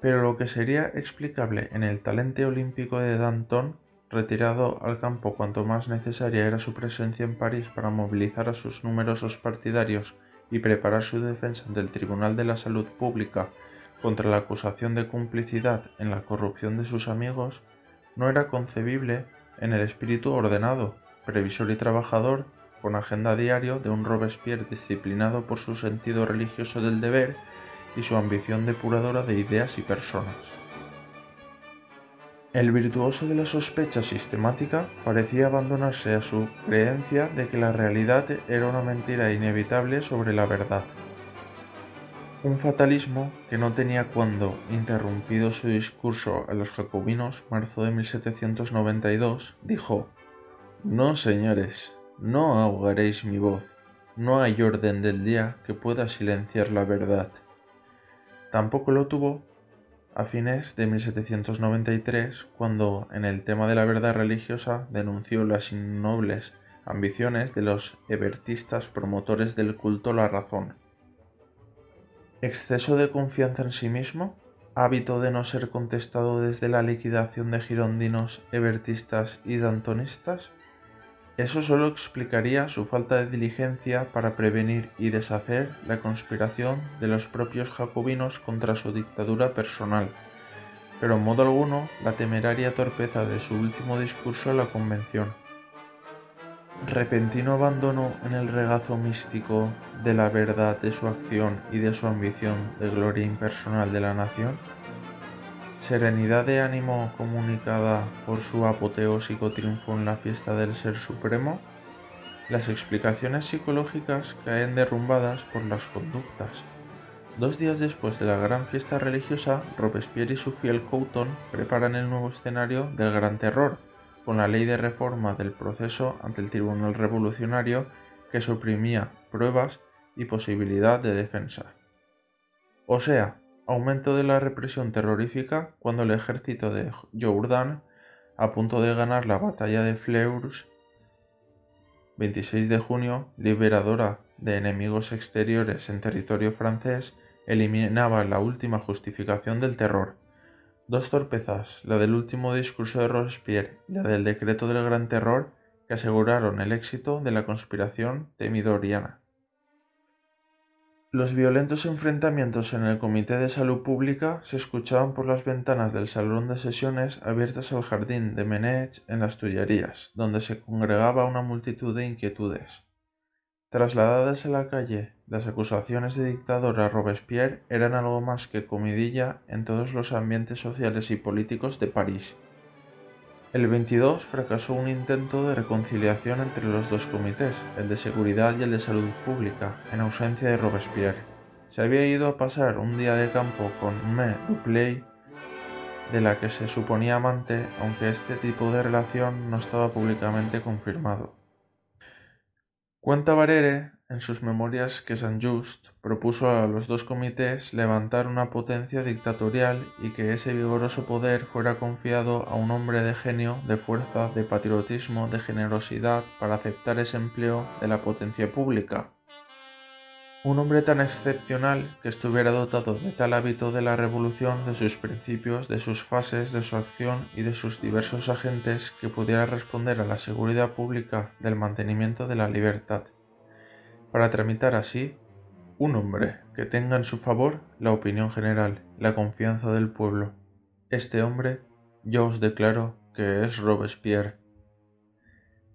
Pero lo que sería explicable en el talante olímpico de Danton, retirado al campo cuanto más necesaria era su presencia en París para movilizar a sus numerosos partidarios y preparar su defensa ante el Tribunal de la Salud Pública contra la acusación de complicidad en la corrupción de sus amigos, no era concebible en el espíritu ordenado, previsor y trabajador, con agenda diario de un Robespierre disciplinado por su sentido religioso del deber y su ambición depuradora de ideas y personas. El virtuoso de la sospecha sistemática parecía abandonarse a su creencia de que la realidad era una mentira inevitable sobre la verdad. Un fatalismo que no tenía cuando, interrumpido su discurso a los jacobinos, marzo de 1792, dijo: «No, señores, no ahogaréis mi voz, no hay orden del día que pueda silenciar la verdad». Tampoco lo tuvo a fines de 1793, cuando, en el tema de la verdad religiosa, denunció las innobles ambiciones de los hebertistas promotores del culto a la razón. Exceso de confianza en sí mismo, hábito de no ser contestado desde la liquidación de girondinos, hebertistas y dantonistas, eso solo explicaría su falta de diligencia para prevenir y deshacer la conspiración de los propios jacobinos contra su dictadura personal, pero en modo alguno la temeraria torpeza de su último discurso en la Convención. Repentino abandono en el regazo místico de la verdad de su acción y de su ambición de gloria impersonal de la nación, serenidad de ánimo comunicada por su apoteósico triunfo en la fiesta del Ser Supremo, las explicaciones psicológicas caen derrumbadas por las conductas. 2 días después de la gran fiesta religiosa, Robespierre y su fiel Couthon preparan el nuevo escenario del Gran Terror, con la ley de reforma del proceso ante el Tribunal Revolucionario que suprimía pruebas y posibilidad de defensa. O sea, aumento de la represión terrorífica cuando el ejército de Jourdan, a punto de ganar la batalla de Flers, 26 de junio, liberadora de enemigos exteriores en territorio francés, eliminaba la última justificación del terror. 2 torpezas, la del último discurso de Robespierre y la del decreto del Gran Terror, que aseguraron el éxito de la conspiración temidoriana. Los violentos enfrentamientos en el Comité de Salud Pública se escuchaban por las ventanas del salón de sesiones abiertas al jardín de Menech en las Tullerías, donde se congregaba una multitud de inquietudes. Trasladadas a la calle, las acusaciones de dictador a Robespierre eran algo más que comidilla en todos los ambientes sociales y políticos de París. El 22 fracasó un intento de reconciliación entre los dos comités, el de seguridad y el de salud pública, en ausencia de Robespierre. Se había ido a pasar un día de campo con Mé Duplay, de la que se suponía amante, aunque este tipo de relación no estaba públicamente confirmado. Cuenta Barrère en sus memorias que Saint-Just propuso a los dos comités levantar una potencia dictatorial y que ese vigoroso poder fuera confiado a un hombre de genio, de fuerza, de patriotismo, de generosidad para aceptar ese empleo de la potencia pública. Un hombre tan excepcional que estuviera dotado de tal hábito de la revolución, de sus principios, de sus fases, de su acción y de sus diversos agentes, que pudiera responder a la seguridad pública del mantenimiento de la libertad, para tramitar así un hombre que tenga en su favor la opinión general, la confianza del pueblo. Este hombre, yo os declaro que es Robespierre.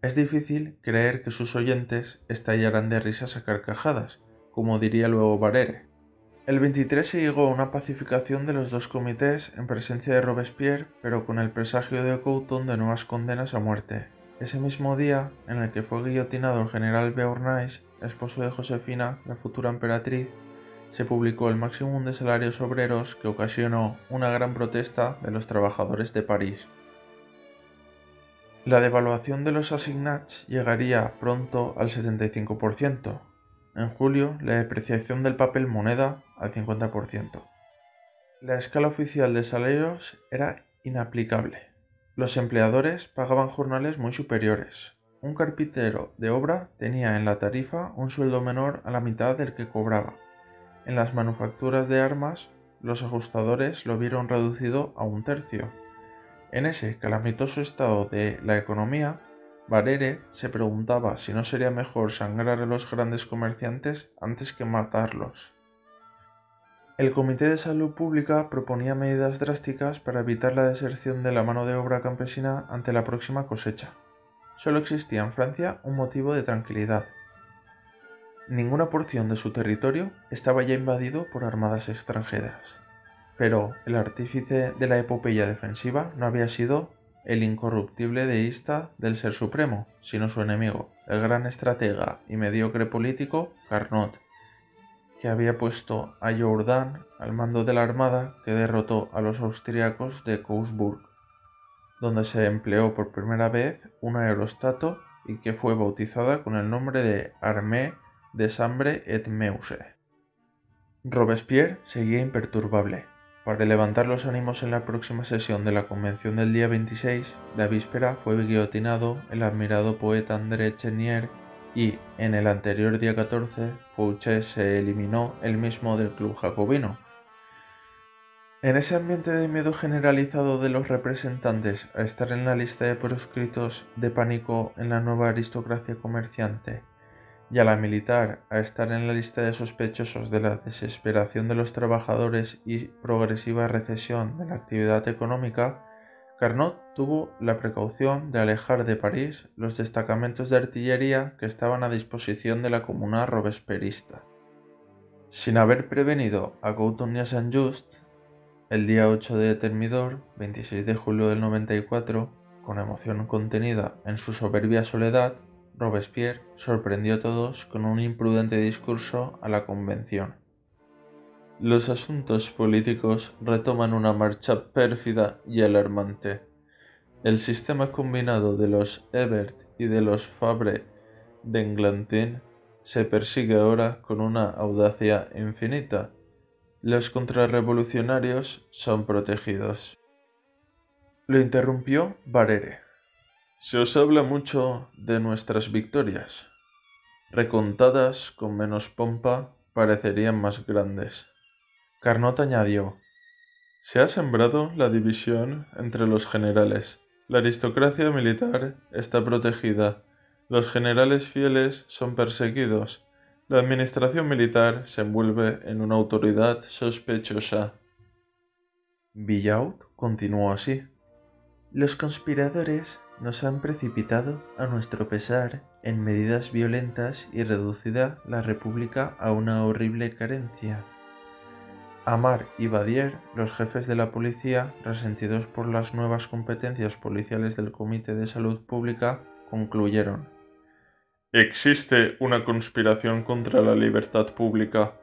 Es difícil creer que sus oyentes estallarán de risas a carcajadas, como diría luego Barrère. El 23 se llegó a una pacificación de los dos comités en presencia de Robespierre, pero con el presagio de Couthon de nuevas condenas a muerte. Ese mismo día, en el que fue guillotinado el general Beauharnais, esposo de Josefina, la futura emperatriz, se publicó el máximo de salarios obreros que ocasionó una gran protesta de los trabajadores de París. La devaluación de los assignats llegaría pronto al 75%. En julio, la depreciación del papel moneda al 50%. La escala oficial de salarios era inaplicable. Los empleadores pagaban jornales muy superiores. Un carpintero de obra tenía en la tarifa un sueldo menor a la mitad del que cobraba. En las manufacturas de armas, los ajustadores lo vieron reducido a un tercio. En ese calamitoso estado de la economía, Barere se preguntaba si no sería mejor sangrar a los grandes comerciantes antes que matarlos. El Comité de Salud Pública proponía medidas drásticas para evitar la deserción de la mano de obra campesina ante la próxima cosecha. Solo existía en Francia un motivo de tranquilidad. Ninguna porción de su territorio estaba ya invadido por armadas extranjeras. Pero el artífice de la epopeya defensiva no había sido el incorruptible deísta del Ser Supremo, sino su enemigo, el gran estratega y mediocre político Carnot, que había puesto a Jourdan al mando de la armada que derrotó a los austríacos de Augsburg, donde se empleó por primera vez un aerostato y que fue bautizada con el nombre de Armée de Sambre et Meuse. Robespierre seguía imperturbable. Para levantar los ánimos en la próxima sesión de la convención del día 26, la víspera fue guillotinado el admirado poeta André Chenier y, en el anterior día 14, Fouché se eliminó él mismo del club jacobino. En ese ambiente de miedo generalizado de los representantes a estar en la lista de proscritos, de pánico en la nueva aristocracia comerciante, y a la militar a estar en la lista de sospechosos de la desesperación de los trabajadores y progresiva recesión de la actividad económica, Carnot tuvo la precaución de alejar de París los destacamentos de artillería que estaban a disposición de la comuna robespierrista. Sin haber prevenido a Couthon y a Saint-Just, el día 8 de Thermidor, 26 de julio del 94, con emoción contenida en su soberbia soledad, Robespierre sorprendió a todos con un imprudente discurso a la convención. Los asuntos políticos retoman una marcha pérfida y alarmante. El sistema combinado de los Hebert y de los Fabre d'Englantin se persigue ahora con una audacia infinita. Los contrarrevolucionarios son protegidos. Lo interrumpió Barere. Se os habla mucho de nuestras victorias. Recontadas con menos pompa, parecerían más grandes. Carnot añadió: se ha sembrado la división entre los generales. La aristocracia militar está protegida. Los generales fieles son perseguidos. La administración militar se envuelve en una autoridad sospechosa. Billaud continuó así: los conspiradores nos han precipitado, a nuestro pesar, en medidas violentas y reducida la República a una horrible carencia. Amar y Badier, los jefes de la policía, resentidos por las nuevas competencias policiales del Comité de Salud Pública, concluyeron: existe una conspiración contra la libertad pública.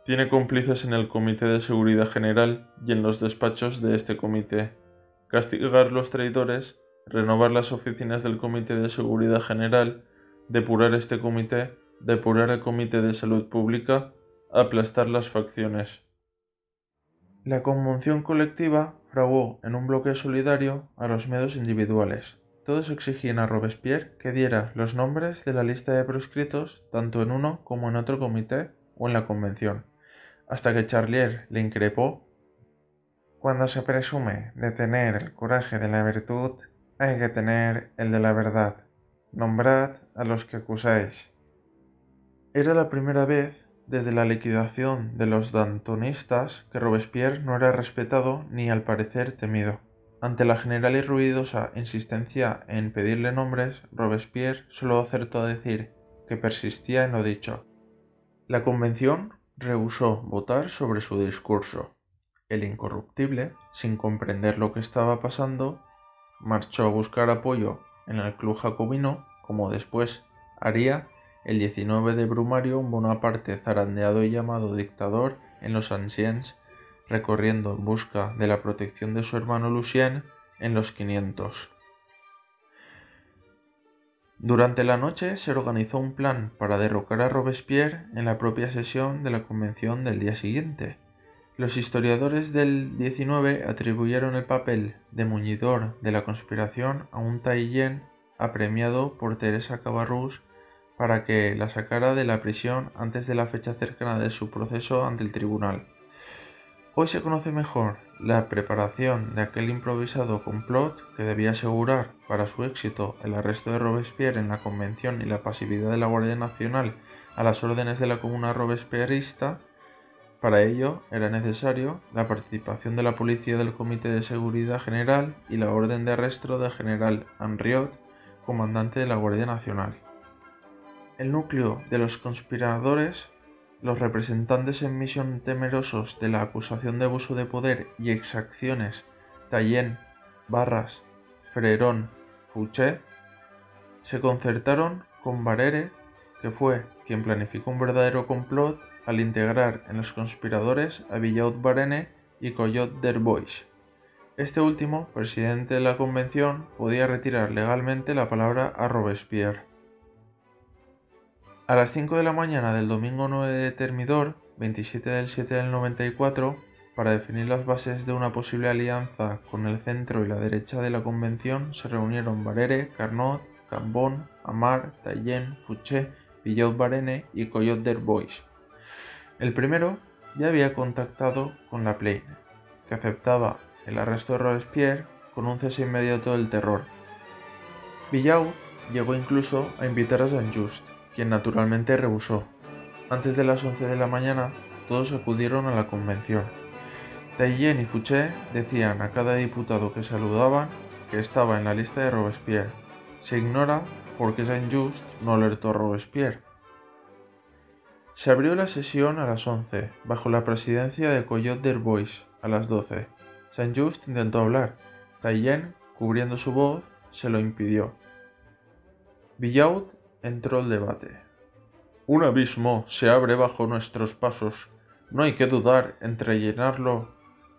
Tiene cómplices en el Comité de Seguridad General y en los despachos de este comité. Castigar los traidores, renovar las oficinas del Comité de Seguridad General, depurar este comité, depurar el Comité de Salud Pública, aplastar las facciones. La conmoción colectiva fraguó en un bloque solidario a los miedos individuales. Todos exigían a Robespierre que diera los nombres de la lista de proscritos tanto en uno como en otro comité o en la convención, hasta que Charlier le increpó: cuando se presume de tener el coraje de la virtud, hay que tener el de la verdad. Nombrad a los que acusáis. Era la primera vez desde la liquidación de los dantonistas que Robespierre no era respetado ni al parecer temido. Ante la general y ruidosa insistencia en pedirle nombres, Robespierre solo acertó a decir que persistía en lo dicho. La convención rehusó votar sobre su discurso. El incorruptible, sin comprender lo que estaba pasando, marchó a buscar apoyo en el club jacobino, como después haría el 19 de Brumario un Bonaparte zarandeado y llamado dictador en los Anciens, recorriendo en busca de la protección de su hermano Lucien en los 500. Durante la noche se organizó un plan para derrocar a Robespierre en la propia sesión de la convención del día siguiente. Los historiadores del XIX atribuyeron el papel de muñidor de la conspiración a un Taillén apremiado por Teresa Cabarrús para que la sacara de la prisión antes de la fecha cercana de su proceso ante el tribunal. Hoy se conoce mejor la preparación de aquel improvisado complot que debía asegurar para su éxito el arresto de Robespierre en la Convención y la pasividad de la Guardia Nacional a las órdenes de la Comuna robespierrista. Para ello era necesario la participación de la policía del Comité de Seguridad General y la orden de arresto del general Henriot, comandante de la Guardia Nacional. El núcleo de los conspiradores, los representantes en misión temerosos de la acusación de abuso de poder y exacciones Taillén, Barras, Frerón, Fouché, se concertaron con Barère, que fue quien planificó un verdadero complot al integrar en los conspiradores a Billaud-Varenne y Collot-d'Herbois. Este último, presidente de la convención, podía retirar legalmente la palabra a Robespierre. A las 5 de la mañana del domingo 9 de Thermidor, 27 del 7 del 94, para definir las bases de una posible alianza con el centro y la derecha de la convención, se reunieron Barère, Carnot, Cambon, Amar, Taillén, Fouché, Billaud-Varenne y Collot-d'Herbois. El primero ya había contactado con la Plaine, que aceptaba el arresto de Robespierre con un cese inmediato del terror. Billaud llegó incluso a invitar a Saint-Just, quien naturalmente rehusó. Antes de las 11 de la mañana, todos acudieron a la convención. Taillén y Fouché decían a cada diputado que saludaban que estaba en la lista de Robespierre. Se ignora por qué Saint-Just no alertó a Robespierre. Se abrió la sesión a las 11, bajo la presidencia de Collot-d'Herbois, a las 12. Saint-Just intentó hablar. Taillén, cubriendo su voz, se lo impidió. Billaud entró el debate. Un abismo se abre bajo nuestros pasos. No hay que dudar entre llenarlo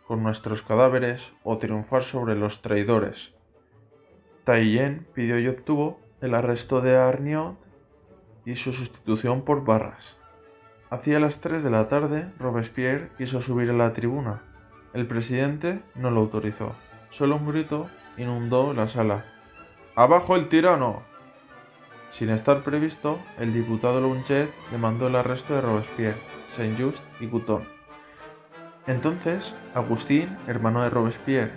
con nuestros cadáveres o triunfar sobre los traidores. Taillén pidió y obtuvo el arresto de Henriot y su sustitución por Barras. Hacia las 3 de la tarde, Robespierre quiso subir a la tribuna. El presidente no lo autorizó. Solo un grito inundó la sala. ¡Abajo el tirano! Sin estar previsto, el diputado Launchet demandó el arresto de Robespierre, Saint-Just y Couthon. Entonces, Agustín, hermano de Robespierre,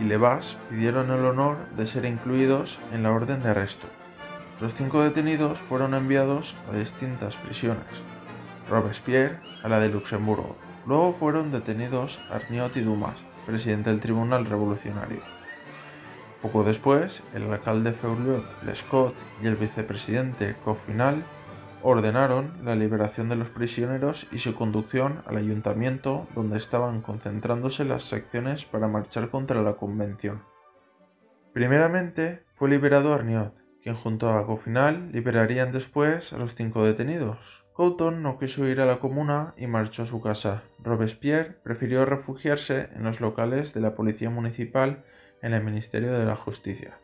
y Levas pidieron el honor de ser incluidos en la orden de arresto. Los 5 detenidos fueron enviados a distintas prisiones. Robespierre a la de Luxemburgo. Luego fueron detenidos Henriot y Dumas, presidente del Tribunal Revolucionario. Poco después, el alcalde Feuillot-Lescot y el vicepresidente Coffinhal ordenaron la liberación de los prisioneros y su conducción al ayuntamiento donde estaban concentrándose las secciones para marchar contra la convención. Primeramente fue liberado Henriot, quien junto a Coffinhal liberarían después a los 5 detenidos. Couthon no quiso ir a la comuna y marchó a su casa. Robespierre prefirió refugiarse en los locales de la policía municipal en el Ministerio de la Justicia.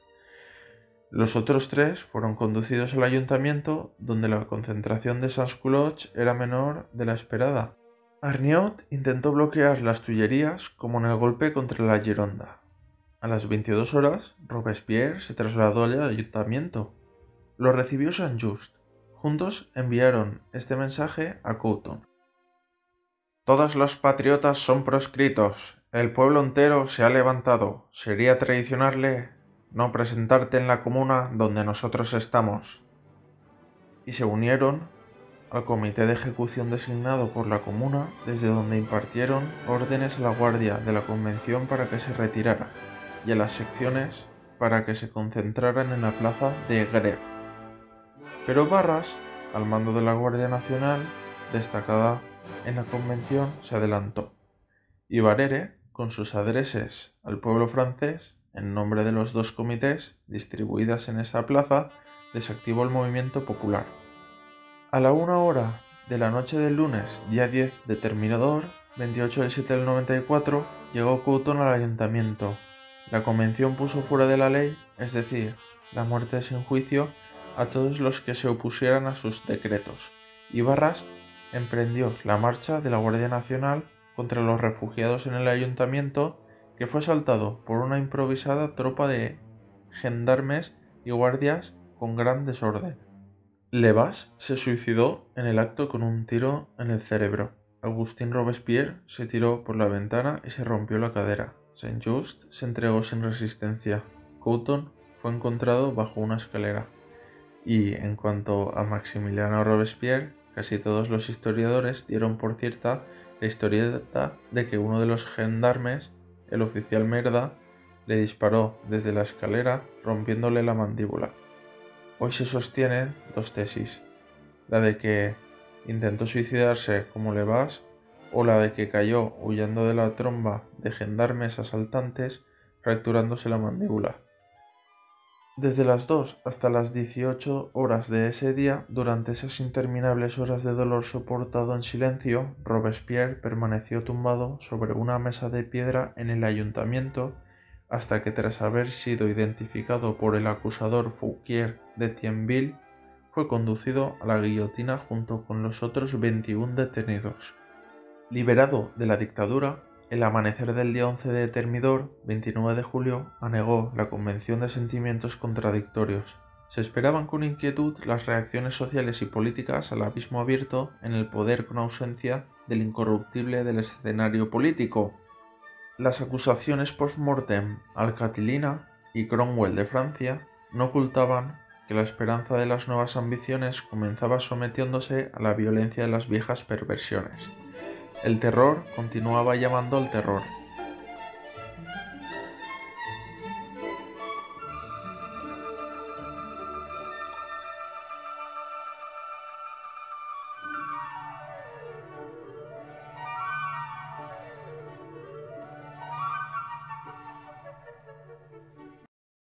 Los otros 3 fueron conducidos al ayuntamiento, donde la concentración de sans-culottes era menor de la esperada. Henriot intentó bloquear las Tullerías como en el golpe contra la Gironda. A las 22 horas, Robespierre se trasladó al ayuntamiento. Lo recibió Saint-Just. Juntos enviaron este mensaje a Couthon. Todos los patriotas son proscritos. El pueblo entero se ha levantado. Sería traicionarle no presentarte en la comuna donde nosotros estamos. Y se unieron al comité de ejecución designado por la comuna, desde donde impartieron órdenes a la guardia de la convención para que se retirara y a las secciones para que se concentraran en la plaza de Grève. Pero Barras, al mando de la Guardia Nacional, destacada en la convención, se adelantó, y Barère, con sus adreses al pueblo francés, en nombre de los 2 comités distribuidas en esa plaza, desactivó el movimiento popular. A la 1 hora de la noche del lunes, día 10 de Thermidor, 28 del 7 del 94, llegó Couthon al ayuntamiento. La convención puso fuera de la ley, es decir, la muerte sin juicio, a todos los que se opusieran a sus decretos, y Barras emprendió la marcha de la Guardia Nacional contra los refugiados en el ayuntamiento, que fue asaltado por una improvisada tropa de gendarmes y guardias con gran desorden. Levas se suicidó en el acto con un tiro en el cerebro. Agustín Robespierre se tiró por la ventana y se rompió la cadera. Saint-Just se entregó sin resistencia. Couthon fue encontrado bajo una escalera. Y en cuanto a Maximiliano Robespierre, casi todos los historiadores dieron por cierta la historieta de que uno de los gendarmes, el oficial Merda, le disparó desde la escalera rompiéndole la mandíbula. Hoy se sostienen dos tesis, la de que intentó suicidarse como Levas o la de que cayó huyendo de la tromba de gendarmes asaltantes fracturándose la mandíbula. Desde las 2 hasta las 18 horas de ese día, durante esas interminables horas de dolor soportado en silencio, Robespierre permaneció tumbado sobre una mesa de piedra en el ayuntamiento hasta que, tras haber sido identificado por el acusador Fouquier de Thionville, fue conducido a la guillotina junto con los otros 21 detenidos. Liberado de la dictadura, el amanecer del día 11 de Thermidor, 29 de julio, anegó la convención de sentimientos contradictorios. Se esperaban con inquietud las reacciones sociales y políticas al abismo abierto en el poder con ausencia del incorruptible del escenario político. Las acusaciones post-mortem al Catilina y Cromwell de Francia no ocultaban que la esperanza de las nuevas ambiciones comenzaba sometiéndose a la violencia de las viejas perversiones. El terror continuaba llamando al terror.